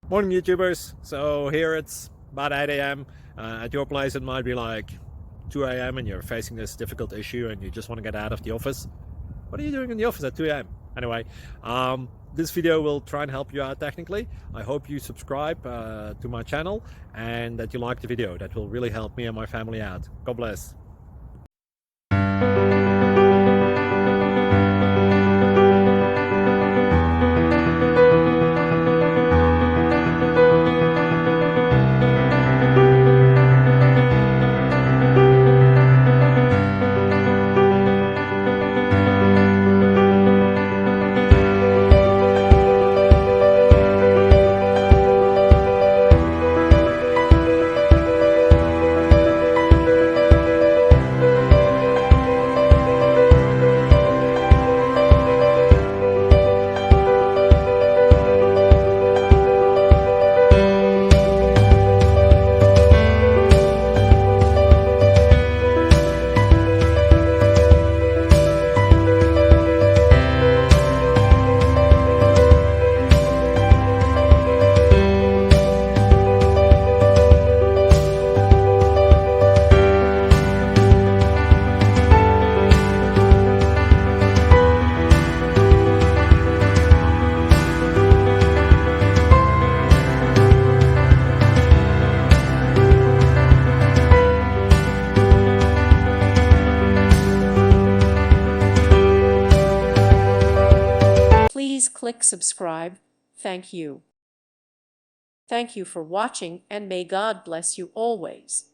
Morning, YouTubers. So here it's about 8 a.m. At your place, it might be like 2 a.m. and you're facing this difficult issue and you just want to get out of the office. What are you doing in the office at 2 a.m.? Anyway, this video will try and help you out technically. I hope you subscribe to my channel and that you like the video. That will really help me and my family out. God bless. Please click subscribe. Thank you. Thank you for watching, and may God bless you always.